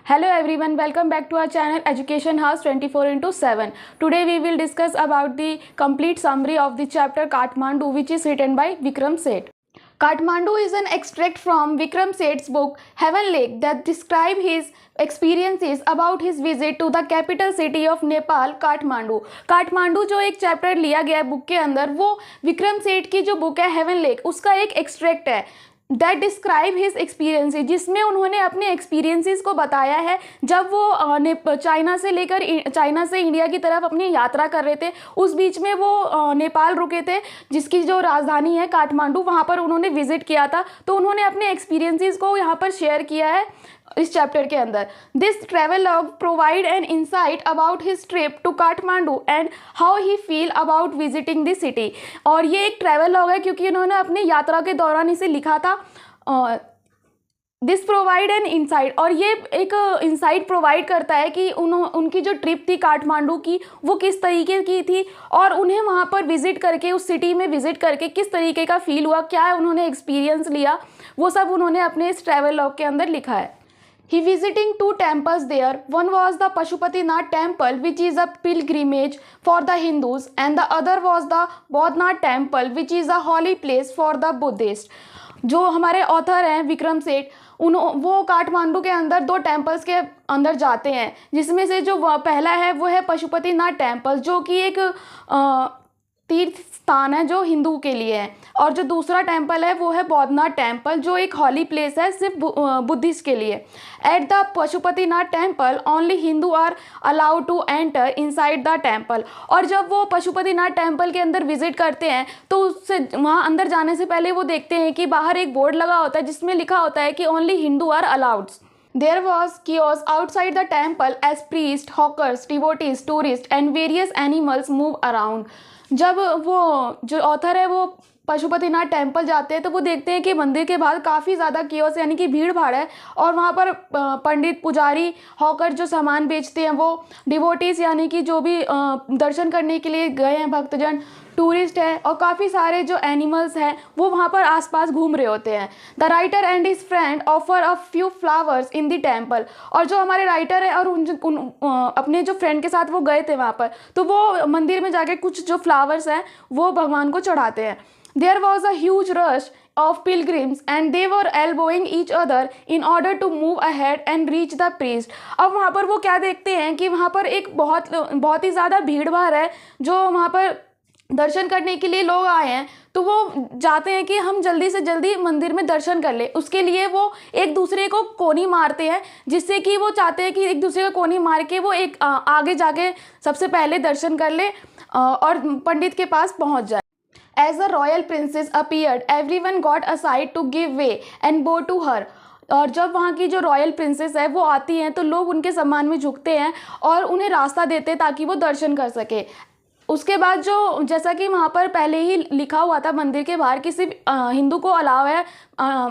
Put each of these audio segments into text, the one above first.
Hello everyone, welcome back to our channel Education House 24/7. Today we will discuss about the complete summary of the chapter Kathmandu, which is written by Vikram Seth. Kathmandu is an extract from Vikram Seth's book Heaven Lake that describe his experiences about his visit to the capital city of Nepal, Kathmandu. Kathmandu जो एक chapter लिया गया है book के अंदर, वो विक्रम सेठ की जो बुक है हेवन लेक, उसका एक एक्सट्रैक्ट है दैट डिस्क्राइब हिज एक्सपीरियंसेस, जिसमें उन्होंने अपने एक्सपीरियंसेस को बताया है जब वो चाइना से इंडिया की तरफ अपनी यात्रा कर रहे थे। उस बीच में वो नेपाल रुके थे, जिसकी जो राजधानी है काठमांडू, वहाँ पर उन्होंने विजिट किया था। तो उन्होंने अपने एक्सपीरियंसेस को यहाँ पर शेयर किया है इस चैप्टर के अंदर। This travel log provide an insight about his trip to Kathmandu and how he feel about visiting the city. और ये एक ट्रेवल लॉग है क्योंकि उन्होंने अपनी यात्रा के दौरान इसे लिखा था। दिस प्रोवाइड एन इंसाइट, और ये एक इंसाइट प्रोवाइड करता है कि उनकी जो ट्रिप थी काठमांडू की वो किस तरीके की थी, और उन्हें वहाँ पर विजिट करके, उस सिटी में विजिट करके किस तरीके का फील हुआ, क्या उन्होंने एक्सपीरियंस लिया, वो सब उन्होंने अपने इस ट्रेवल लॉग के अंदर लिखा है। He visiting two temples there. One was the Pashupatinath temple, which is a pilgrimage for the Hindus, and the other was the Bodhnath temple, which is a holy place for the Buddhists. जो हमारे author हैं विक्रम सेठ, वो काठमांडू के अंदर दो temples के अंदर जाते हैं, जिसमें से जो पहला है वो है पशुपतिनाथ टेम्पल, जो कि एक तीर्थ स्थान है जो हिंदू के लिए है, और जो दूसरा टेम्पल है वो है बौद्धनाथ टेम्पल, जो एक हॉली प्लेस है सिर्फ बुद्धिस्ट के लिए। At the Pashupatinath temple only Hindu are allowed to enter inside the temple. और जब वो पशुपतिनाथ टेम्पल के अंदर विजिट करते हैं तो उससे वहाँ अंदर जाने से पहले वो देखते हैं कि बाहर एक बोर्ड लगा होता है जिसमें लिखा होता है कि only Hindu are allowed. There was chaos outside the temple as priests, hawkers, devotees, tourists and various animals move around. जब वो जो ऑथर है वो पशुपतिनाथ टेम्पल जाते हैं तो वो देखते हैं कि मंदिर के बाहर काफ़ी ज़्यादा कियोस यानी कि भीड़ भाड़ है, और वहाँ पर पंडित, पुजारी, हॉकर जो सामान बेचते हैं, वो डिवोटीज यानी कि जो भी दर्शन करने के लिए गए हैं भक्तजन, टूरिस्ट है, और काफ़ी सारे जो एनिमल्स हैं वो वहाँ पर आसपास घूम रहे होते हैं। The writer and his friend offer a few flowers in the temple. और जो हमारे राइटर है और अपने जो फ्रेंड के साथ वो गए थे वहाँ पर, तो वो मंदिर में जाके कुछ जो फ्लावर्स हैं वो भगवान को चढ़ाते हैं। There was a huge rush of pilgrims and they were elbowing each other in order to move ahead and reach the priest. अब वहाँ पर वो क्या देखते हैं कि वहाँ पर एक बहुत ही ज़्यादा भीड़ भाड़ है, जो वहाँ पर दर्शन करने के लिए लोग आए हैं, तो वो चाहते हैं कि हम जल्दी से जल्दी मंदिर में दर्शन कर ले। उसके लिए वो एक दूसरे को कोनी मारते हैं, जिससे कि वो चाहते हैं कि एक दूसरे को कोनी मार के वो एक आगे जाके सबसे पहले दर्शन कर ले और पंडित के पास पहुँच जाए। As the royal princess appeared, everyone got aside to give way and bow to her. और जब वहाँ की जो रॉयल प्रिंसेस है वो आती हैं तो लोग उनके सम्मान में झुकते हैं और उन्हें रास्ता देते हैं ताकि वो दर्शन कर सके। उसके बाद जो जैसा कि वहाँ पर पहले ही लिखा हुआ था मंदिर के बाहर कि सिर्फ हिंदू को अलाउ है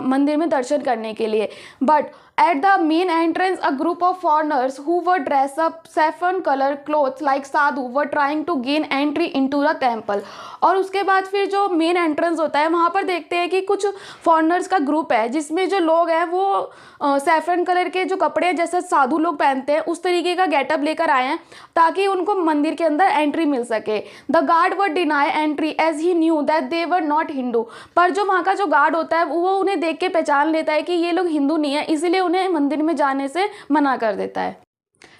मंदिर में दर्शन करने के लिए, but at the main entrance a group of foreigners who were dressed up saffron color clothes like sadhu were trying to gain entry into the temple. और उसके बाद फिर जो मेन एंट्रेंस होता है वहाँ पर देखते हैं कि कुछ फॉरेनर्स का ग्रुप है, जिसमें जो लोग हैं वो सैफरन कलर के जो कपड़े जैसे साधु लोग पहनते हैं उस तरीके का गेटअप लेकर आए हैं ताकि उनको मंदिर के अंदर एंट्री मिल सके। The guard were deny entry as he knew that they were not Hindu. पर जो वहाँ का जो गार्ड होता है वो उन्हें देख के पहचान लेता है कि ये लोग हिंदू नहीं है, इसीलिए उन्हें मंदिर में जाने से मना कर देता है।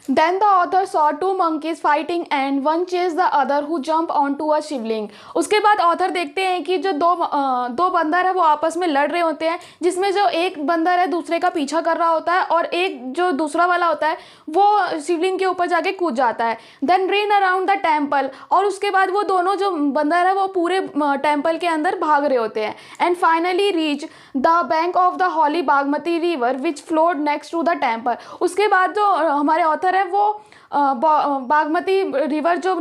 Then the author saw two monkeys fighting and one chased the other who jumped onto a शिवलिंग। उसके बाद ऑथर देखते हैं कि जो दो बंदर है वो आपस में लड़ रहे होते हैं, जिसमें जो एक बंदर है दूसरे का पीछा कर रहा होता है और एक जो दूसरा वाला होता है वो शिवलिंग के ऊपर जाके कूद जाता है। Then ran around the temple, और उसके बाद वो दोनों जो बंदर है वो पूरे टेम्पल के अंदर भाग रहे होते हैं। And finally reach the bank of the holy Bagmati river which flowed next to the temple. उसके बाद जो हमारे ऑथर है वो बागमती रिवर जो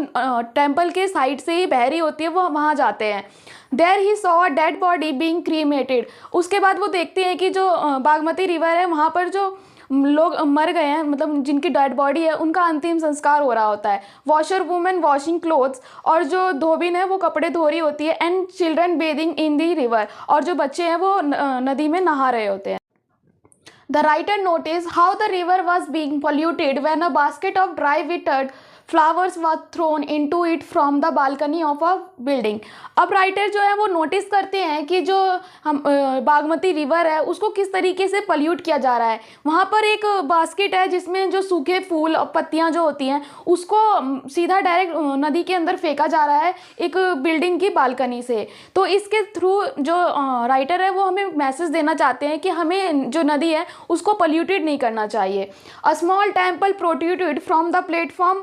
टेम्पल के साइड से ही बह रही होती है वो वहाँ जाते हैं। There he saw a dead body being cremated. उसके बाद वो देखते हैं कि जो बागमती रिवर है वहाँ पर जो लोग मर गए हैं, मतलब जिनकी डेड बॉडी है, उनका अंतिम संस्कार हो रहा होता है। वॉशर वुमेन वॉशिंग क्लोथ्स, और जो धोबिन है वो कपड़े धो रही होती है। And children bathing in the river, और जो बच्चे हैं वो नदी में नहा रहे होते हैं। The writer noticed how the river was being polluted when a basket of dry withered flowers was thrown into it from the balcony of a building. अब राइटर जो है वो नोटिस करते हैं कि जो हम बागमती रिवर है उसको किस तरीके से पल्यूट किया जा रहा है। वहाँ पर एक बास्केट है जिसमें जो सूखे फूल और पत्तियाँ जो होती हैं उसको सीधा डायरेक्ट नदी के अंदर फेंका जा रहा है एक बिल्डिंग की बालकनी से। तो इसके थ्रू जो राइटर है वो हमें मैसेज देना चाहते हैं कि हमें जो नदी है उसको पल्यूटेड नहीं करना चाहिए। A small temple protruded from the platform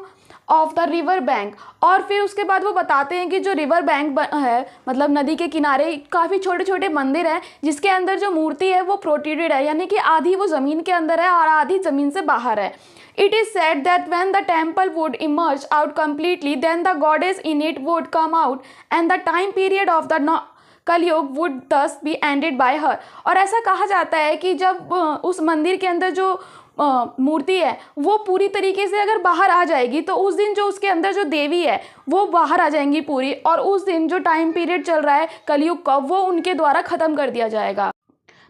of the river bank. और फिर उसके बाद वो बताते हैं कि जो रिवर बैंक है मतलब नदी के किनारे काफ़ी छोटे छोटे मंदिर हैं जिसके अंदर जो मूर्ति है वो प्रोट्रूडेड है, यानी कि आधी वो ज़मीन के अंदर है और आधी ज़मीन से बाहर है। It is said that when the temple would emerge out completely, then the goddess in it would come out, and the time period of the कलयुग would thus be ended by her। और ऐसा कहा जाता है कि जब उस मंदिर के अंदर जो मूर्ति है वो पूरी तरीके से अगर बाहर आ जाएगी तो उस दिन जो उसके अंदर जो देवी है वो बाहर आ जाएंगी पूरी, और उस दिन जो टाइम पीरियड चल रहा है कलयुग का वो उनके द्वारा ख़त्म कर दिया जाएगा।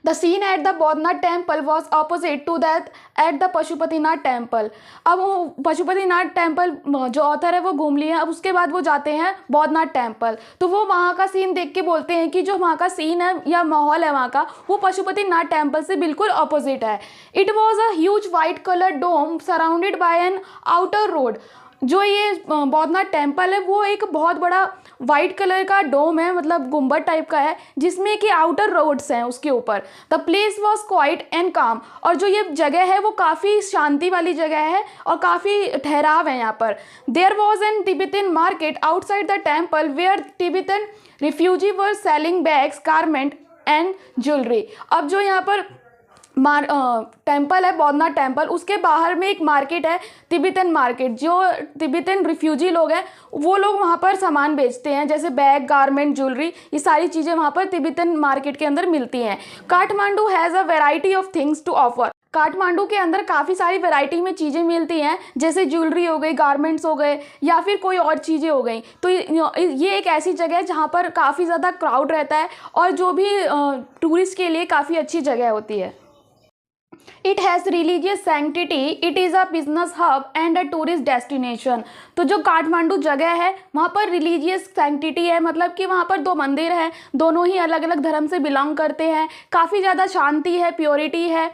The scene at the Bodhnath temple was opposite to that at the Pashupatinath temple. अब वो पशुपतिनाथ टेम्पल जो ऑथर है वो घूम लिए, अब उसके बाद वो जाते हैं बौद्धनाथ टेम्पल। तो वो वहाँ का सीन देख के बोलते हैं कि जो वहाँ का सीन है या माहौल है वहाँ का वो पशुपतिनाथ टेम्पल से बिल्कुल अपोजिट है। It was a huge white colour dome surrounded by an outer road. जो ये बौद्धनाथ टेम्पल है वो एक बहुत बड़ा वाइट कलर का डोम है, मतलब गुम्बद टाइप का है जिसमें कि आउटर रोड्स हैं उसके ऊपर। The place was quiet and काम। और जो ये जगह है वो काफ़ी शांति वाली जगह है और काफ़ी ठहराव है यहाँ पर। There was an Tibetan market outside the temple where Tibetan refugee were selling bags garment and jewellery. अब जो यहाँ पर टेम्पल है बौद्धनाथ टेम्पल उसके बाहर में एक मार्केट है तिब्बतन मार्केट। जो तिब्बतन रिफ्यूजी लोग हैं वो लोग वहाँ पर सामान बेचते हैं जैसे बैग गारमेंट ज्वेलरी, ये सारी चीज़ें वहाँ पर तिब्बतन मार्केट के अंदर मिलती हैं। Kathmandu has a variety of things to offer. Kathmandu के अंदर काफ़ी सारी वैरायटी में चीज़ें मिलती हैं जैसे ज्वेलरी हो गई, गारमेंट्स हो गए या फिर कोई और चीज़ें हो गई। तो ये एक ऐसी जगह है जहाँ पर काफ़ी ज़्यादा क्राउड रहता है और जो भी टूरिस्ट के लिए काफ़ी अच्छी जगह होती है। It has religious sanctity, it is a business hub and a tourist destination। तो जो काठमांडू जगह है वहाँ पर रिलीजियस सैंक्टिटी है, मतलब कि वहाँ पर दो मंदिर हैं, दोनों ही अलग अलग धर्म से बिलोंग करते हैं, काफ़ी ज़्यादा शांति है, प्योरिटी है।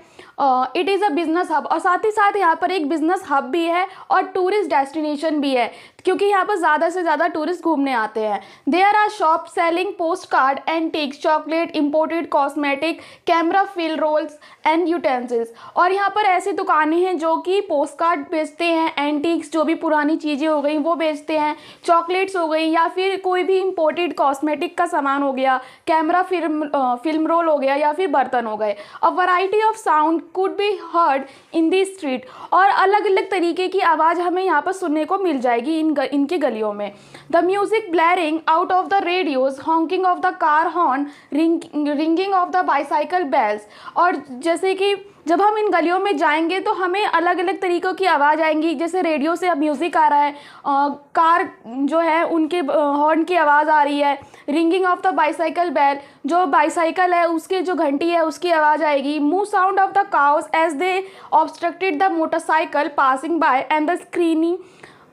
It is a business hub, और साथ ही साथ यहाँ पर एक बिज़नेस हब भी है और टूरिस्ट डेस्टिनेशन भी है क्योंकि यहाँ पर ज़्यादा से ज़्यादा टूरिस्ट घूमने आते हैं। There are shop selling post card antiques chocolate imported cosmetic camera fill rolls and utensils. और यहाँ पर ऐसी दुकानें हैं जो कि पोस्ट कार्ड बेचते हैं, एंटीक्स जो भी पुरानी चीज़ें हो गई वो बेचते हैं, चॉकलेट्स हो गई या फिर कोई भी इम्पोर्टेड कॉस्मेटिक का सामान हो गया, कैमरा फिल्म रोल हो गया या फिर बर्तन हो गए। A variety of sound could be heard in the street. और अलग अलग तरीके की आवाज़ हमें यहाँ पर सुनने को मिल जाएगी इनके गलियों में। The music blaring out of the radios, honking of the car horn, ringing of the bicycle bells. और जैसे कि जब हम इन गलियों में जाएंगे तो हमें अलग अलग तरीक़ों की आवाज़ आएंगी, जैसे रेडियो से अब म्यूज़िक आ रहा है, कार जो है उनके हॉर्न की आवाज़ आ रही है, ringing of the bicycle bell, जो बाईसाइकिल है उसके जो घंटी है उसकी आवाज़ आएगी, move sound of the cows as they obstructed the motorcycle passing by and the screening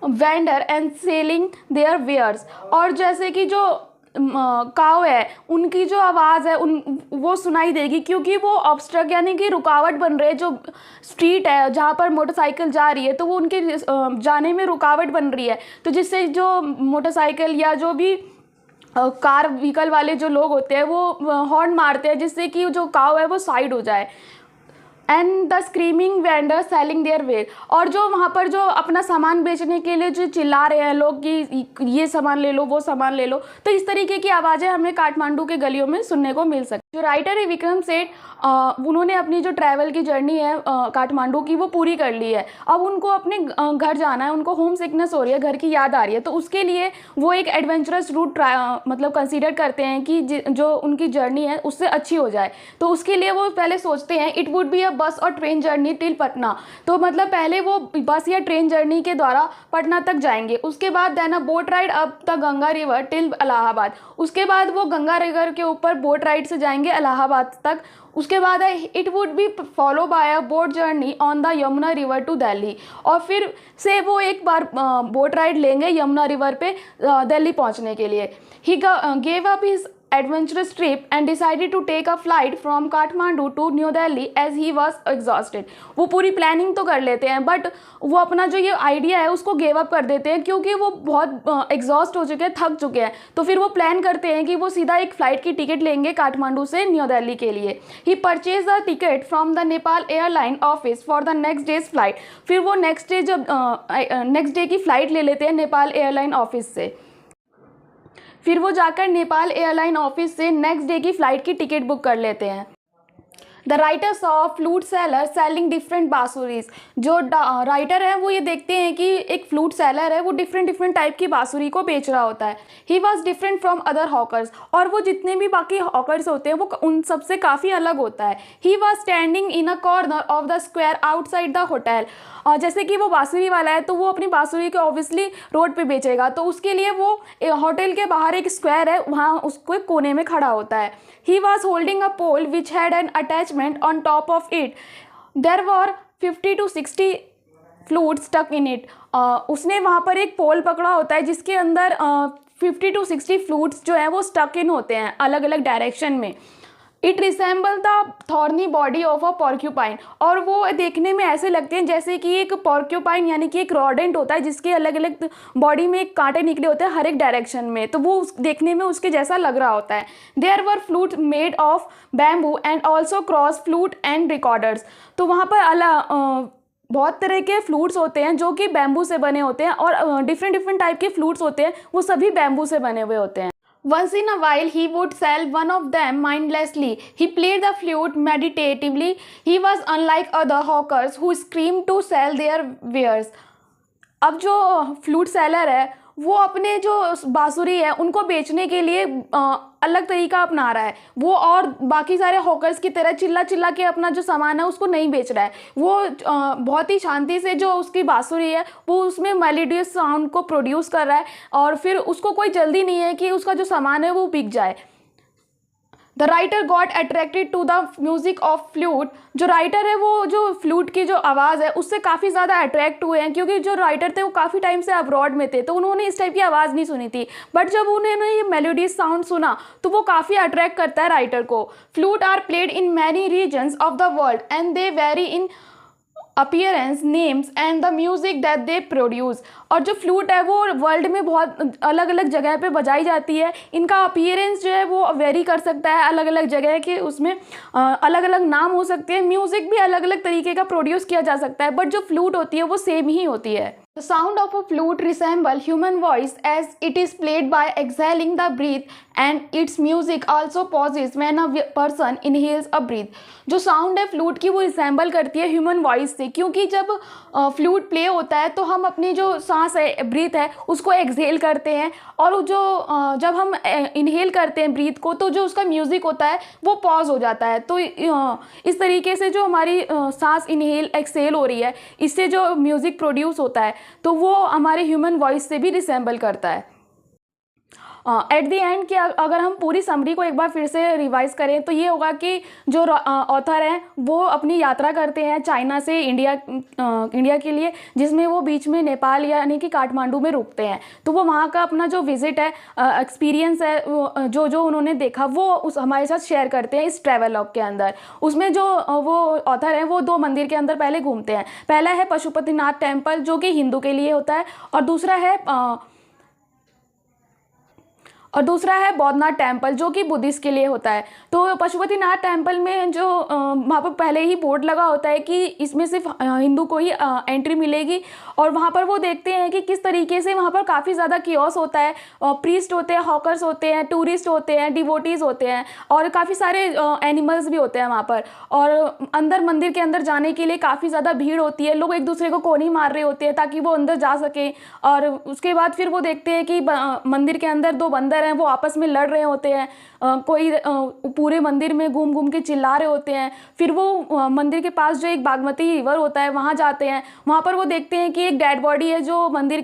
vendor and selling their wares. और जैसे कि जो काव है उनकी जो आवाज़ है वो सुनाई देगी क्योंकि वो ऑब्स्ट्रक्ट यानी कि रुकावट बन रही है, जो स्ट्रीट है जहाँ पर मोटरसाइकिल जा रही है तो वो उनके जाने में रुकावट बन रही है, तो जिससे जो मोटरसाइकिल या जो भी कार व्हीकल वाले जो लोग होते हैं वो हॉर्न मारते हैं जिससे कि जो काव है वो साइड हो जाए। And the screaming vendor selling their ware. और जो वहाँ पर जो अपना सामान बेचने के लिए जो चिल्ला रहे हैं लोग कि ये सामान ले लो वो सामान ले लो, तो इस तरीके की आवाज़ें हमें काठमांडू के गलियों में सुनने को मिल सकती। जो राइटर है विक्रम सेठ, उन्होंने अपनी जो ट्रैवल की जर्नी है काठमांडू की वो पूरी कर ली है। अब उनको अपने घर जाना है, उनको होम सिकनेस हो रही है, घर की याद आ रही है, तो उसके लिए वो एक एडवेंचरस रूट मतलब कंसीडर करते हैं कि जो उनकी जर्नी है उससे अच्छी हो जाए। तो उसके लिए वो पहले सोचते हैं इट वुड बी अ बस और ट्रेन जर्नी टिल पटना। तो मतलब पहले वो बस या ट्रेन जर्नी के द्वारा पटना तक जाएंगे, उसके बाद then a boat ride up the Ganga river till Allahabad. उसके बाद वो गंगा रिवर के ऊपर बोट राइड से जाएंगे जाएंगे इलाहाबाद तक। उसके बाद है it would be follow by a boat journey on the Yamuna river to Delhi, और फिर से वो एक बार बोट राइड लेंगे यमुना रिवर पे दिल्ली पहुंचने के लिए। He gave up his adventurous trip and decided to take a flight from Kathmandu to New Delhi as he was exhausted। वो पूरी प्लानिंग तो कर लेते हैं बट वो अपना जो ये आइडिया है उसको गिव अप कर देते हैं क्योंकि वो बहुत एग्जॉस्ट हो चुके हैं, थक चुके हैं। तो फिर वो प्लान करते हैं कि वो सीधा एक फ़्लाइट की टिकट लेंगे काठमांडू से न्यू दिल्ली के लिए। He purchase the ticket from the Nepal airline office for the next days flight. फिर वो नेक्स्ट डे की फ़्लाइट ले लेते हैं नेपाल एयरलाइन ऑफिस से। फिर वो जाकर नेपाल एयरलाइन ऑफिस से नेक्स्ट डे की फ़्लाइट की टिकट बुक कर लेते हैं। The writer saw flute seller selling different बांसुरीज। जो राइटर है वो ये देखते हैं कि एक फ्लूट सेलर है वो डिफरेंट टाइप की बांसुरी को बेच रहा होता है। He was different from other hawkers, और वो जितने भी बाकी हॉकर्स होते हैं वो उन सबसे काफ़ी अलग होता है। He was standing in a corner of the square outside the hotel. जैसे कि वो बांसुरी वाला है तो वो अपनी बांसुरी को ऑब्वियसली रोड पे बेचेगा, तो उसके लिए वो होटल के बाहर एक स्क्वायर है वहाँ उसको एक कोने में खड़ा होता है। He was holding a pole which had an attachment on top of it. There were 50 to 60 flute stuck in it. उसने वहाँ पर एक पोल पकड़ा होता है जिसके अंदर 50 to 60 फ्लूट्स जो हैं वो स्टक इन होते हैं अलग अलग डायरेक्शन में। It resemble the thorny body of a porcupine, और वो देखने में ऐसे लगते हैं जैसे कि एक पॉर्क्यूपाइन यानी कि एक रॉडेंट होता है जिसके अलग अलग बॉडी में एक कांटे निकले होते हैं हर एक डायरेक्शन में, तो वो देखने में उसके जैसा लग रहा होता है। There were flute made of bamboo and also cross flute and recorders. तो वहाँ पर बहुत तरह के फ्लूट्स होते हैं जो कि बैम्बू से बने होते हैं, और डिफरेंट टाइप के फ्लूट्स होते हैं वो सभी बैम्बू से बने हुए होते हैं। Once in a while he would sell one of them mindlessly. He played the flute meditatively. He was unlike other hawkers who screamed to sell their wares. अब जो फ्लूट सेलर है वो अपने जो बांसुरी है उनको बेचने के लिए अलग तरीका अपना रहा है। वो और बाकी सारे हॉकर्स की तरह चिल्ला चिल्ला के अपना जो सामान है उसको नहीं बेच रहा है। वो बहुत ही शांति से जो उसकी बांसुरी है वो उसमें मेलोडियस साउंड को प्रोड्यूस कर रहा है, और फिर उसको कोई जल्दी नहीं है कि उसका जो सामान है वो बिक जाए। The writer got attracted to the music of flute. जो राइटर है वो जो फ्लूट की जो आवाज़ है उससे काफ़ी ज़्यादा अट्रैक्ट हुए हैं, क्योंकि जो राइटर थे वो काफ़ी टाइम से अब्रॉड में थे तो उन्होंने इस टाइप की आवाज़ नहीं सुनी थी, बट जब उन्होंने ये मेलोडियस साउंड सुना तो वो काफ़ी अट्रैक्ट करता है राइटर को। Flute are played in many regions of the world and they vary in appearance, names and the music that they produce. और जो फ्लूट है वो वर्ल्ड में बहुत अलग अलग जगह पे बजाई जाती है। इनका अपीयरेंस जो है वो वेरी कर सकता है अलग अलग जगह के, उसमें अलग अलग नाम हो सकते हैं, म्यूज़िक भी अलग अलग तरीके का प्रोड्यूस किया जा सकता है, बट जो फ्लूट होती है वो सेम ही होती है। The sound of a flute resembles human voice as it is played by exhaling the breath, and its music also pauses when a person inhales a breath। जो साउंड है flute की वो resemble करती है human voice से, क्योंकि जब flute play होता है तो हम अपनी जो सांस है ब्रीथ है उसको एक्सहेल करते हैं, और जो जब हम इनहेल करते हैं ब्रीथ को तो जो उसका म्यूज़िक होता है वो पॉज हो जाता है। तो इस तरीके से जो हमारी सांस इनहेल एक्सहेल हो रही है इससे जो म्यूज़िक प्रोड्यूस होता है तो वो हमारे ह्यूमन वॉइस से भी रिसेंबल करता है। एट द एंड कि अगर हम पूरी समरी को एक बार फिर से रिवाइज करें तो ये होगा कि जो ऑथर हैं वो अपनी यात्रा करते हैं चाइना से इंडिया के लिए, जिसमें वो बीच में नेपाल यानी कि काठमांडू में रुकते हैं। तो वो वहाँ का अपना जो विजिट है, एक्सपीरियंस है, जो उन्होंने देखा वो हमारे साथ शेयर करते हैं इस ट्रैवल लॉग के अंदर। उसमें जो वो ऑथर हैं वो 2 मंदिर के अंदर पहले घूमते हैं। पहला है पशुपतिनाथ टेम्पल जो कि हिंदू के लिए होता है, और दूसरा है बौद्धनाथ टेम्पल जो कि बुद्धिस्ट के लिए होता है। तो पशुपतिनाथ टेम्पल में जो वहाँ पर पहले ही बोर्ड लगा होता है कि इसमें सिर्फ हिंदू को ही एंट्री मिलेगी, और वहाँ पर वो देखते हैं कि किस तरीके से वहाँ पर काफ़ी ज़्यादा कियोस होता है। प्रीस्ट होते हैं, हॉकर्स होते हैं, टूरिस्ट होते हैं, डिवोटीज़ होते हैं, और काफ़ी सारे एनिमल्स भी होते हैं वहाँ पर। और अंदर मंदिर के अंदर जाने के लिए काफ़ी ज़्यादा भीड़ होती है, लोग एक दूसरे को कोनी मार रहे होते हैं ताकि वो अंदर जा सकें। और उसके बाद फिर वो देखते हैं कि मंदिर के अंदर 2 बंदर मंदिर हैं वो आपस में लड़ रहे होते हैं, कोई पूरे मंदिर में घूम घूम के चिल्ला रहे होते हैं। फिर वो मंदिर के पास जो एक बागमती रिवर होता है वहाँ जाते हैं, वहाँ पर वो देखते हैं कि एक डेड बॉडी है जो मंदिर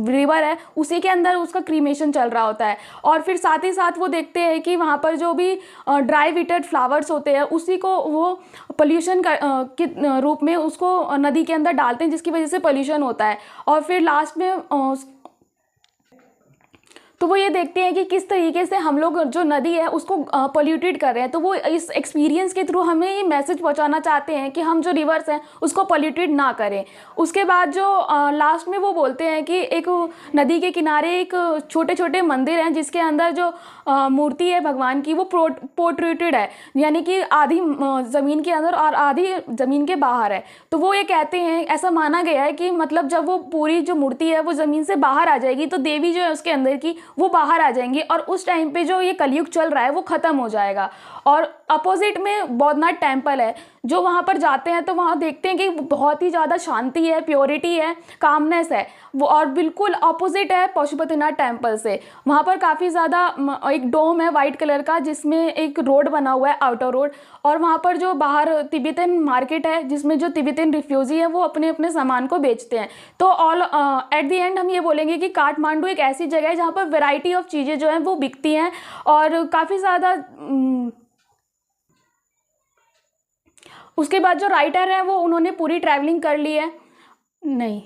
रिवर है उसी के अंदर उसका क्रीमेशन चल रहा होता है। और फिर साथ ही साथ वो देखते हैं कि वहाँ पर जो भी ड्राई विटेड फ्लावर्स होते हैं उसी को वो पोल्यूशन के रूप में उसको नदी के अंदर डालते हैं, जिसकी वजह से पोल्यूशन होता है। और फिर लास्ट में तो वो ये देखते हैं कि किस तरीके से हम लोग जो नदी है उसको पोल्यूटेड कर रहे हैं। तो वो इस एक्सपीरियंस के थ्रू हमें ये मैसेज पहुंचाना चाहते हैं कि हम जो रिवर्स हैं उसको पोल्यूटेड ना करें। उसके बाद जो लास्ट में वो बोलते हैं कि एक नदी के किनारे एक छोटे छोटे मंदिर हैं जिसके अंदर जो मूर्ति है भगवान की वो पोर्ट्रेटेड है, यानी कि आधी ज़मीन के अंदर और आधी ज़मीन के बाहर है। तो वो ये कहते हैं, ऐसा माना गया है कि मतलब जब वो पूरी जो मूर्ति है वो ज़मीन से बाहर आ जाएगी तो देवी जो है उसके अंदर की वो बाहर आ जाएंगी और उस टाइम पे जो ये कलयुग चल रहा है वो ख़त्म हो जाएगा। और अपोजिट में बौद्धनाथ टेम्पल है, जो वहाँ पर जाते हैं तो वहाँ देखते हैं कि बहुत ही ज़्यादा शांति है, प्योरिटी है, कामनेस है वो, और बिल्कुल अपोजिट है पशुपतिनाथ टेम्पल से। वहाँ पर काफ़ी ज़्यादा एक डोम है वाइट कलर का जिसमें एक रोड बना हुआ है, आउटर रोड, और वहाँ पर जो बाहर तिब्बतन मार्केट है जिसमें जो तिब्बतन रिफ्यूजी है वो अपने अपने सामान को बेचते हैं। तो ऑल एट द एंड हम ये बोलेंगे कि काठमांडू एक ऐसी जगह है जहाँ पर वैरायटी ऑफ चीज़ें जो हैं वो बिकती हैं और काफ़ी ज़्यादा। उसके बाद जो राइटर है वो उन्होंने पूरी ट्रैवलिंग कर ली है, नहीं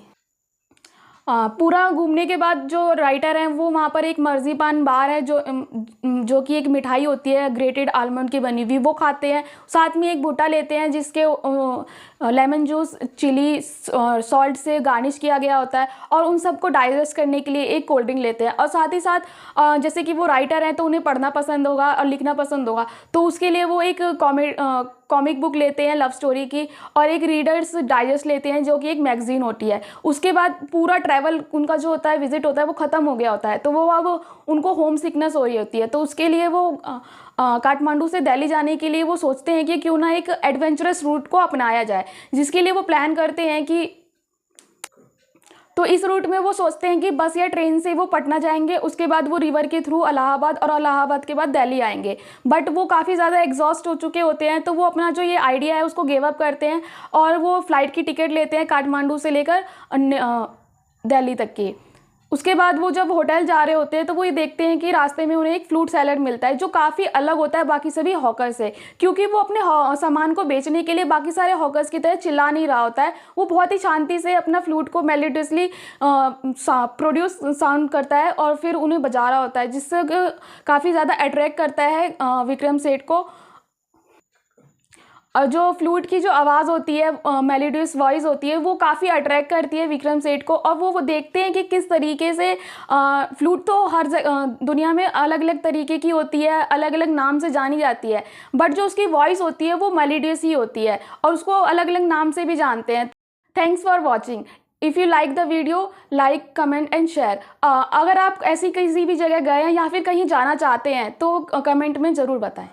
पूरा घूमने के बाद जो राइटर हैं वो वहाँ पर एक मर्जीपान बार है जो कि एक मिठाई होती है ग्रेटेड आलमंड की बनी हुई, वो खाते हैं। साथ में एक भुट्टा लेते हैं जिसके लेमन जूस चिली सॉल्ट से गार्निश किया गया होता है, और उन सबको डाइजेस्ट करने के लिए एक कोल्ड ड्रिंक लेते हैं। और साथ ही साथ जैसे कि वो राइटर हैं तो उन्हें पढ़ना पसंद होगा और लिखना पसंद होगा, तो उसके लिए वो एक कॉमिक बुक लेते हैं लव स्टोरी की, और एक रीडर्स डाइजेस्ट लेते हैं जो कि एक मैगजीन होती है। उसके बाद पूरा ट्रैवल उनका जो होता है विजिट होता है वो ख़त्म हो गया होता है, तो वो अब उनको होम सिकनेस हो रही होती है। तो उसके लिए वो काठमांडू से दिल्ली जाने के लिए वो सोचते हैं कि क्यों ना एक एडवेंचरस रूट को अपनाया जाए, जिसके लिए वो प्लान करते हैं कि तो इस रूट में वो सोचते हैं कि बस या ट्रेन से वो पटना जाएंगे, उसके बाद वो रिवर के थ्रू इलाहाबाद और इलाहाबाद के बाद दिल्ली आएंगे। बट वो काफ़ी ज़्यादा एग्जॉस्ट हो चुके होते हैं, तो वो अपना जो ये आइडिया है उसको गिव अप करते हैं और वो फ़्लाइट की टिकट लेते हैं काठमांडू से लेकर दिल्ली तक की। उसके बाद वो जब होटल जा रहे होते हैं तो वो ये देखते हैं कि रास्ते में उन्हें एक फ्रूट सैलड मिलता है जो काफ़ी अलग होता है बाकी सभी हॉकर से, क्योंकि वो अपने सामान को बेचने के लिए बाकी सारे हॉकर्स की तरह चिल्ला नहीं रहा होता है। वो बहुत ही शांति से अपना फ्लूट को मेलोडियसली प्रोड्यूस साउंड करता है और फिर उन्हें बजा रहा होता है, जिससे काफ़ी ज़्यादा अट्रैक्ट करता है विक्रम सेठ को। और जो फ्लूट की जो आवाज़ होती है मेलोडियस वॉइस होती है वो काफ़ी अट्रैक्ट करती है विक्रम सेठ को, और वो देखते हैं कि किस तरीके से फ्लूट तो हर दुनिया में अलग अलग तरीके की होती है, अलग अलग नाम से जानी जाती है, बट जो उसकी वॉइस होती है वो मेलोडियस ही होती है और उसको अलग अलग नाम से भी जानते हैं। Thanks for watching. If you like the video like comment and share. अगर आप ऐसी किसी भी जगह गए हैं या फिर कहीं जाना चाहते हैं तो कमेंट में ज़रूर बताएं।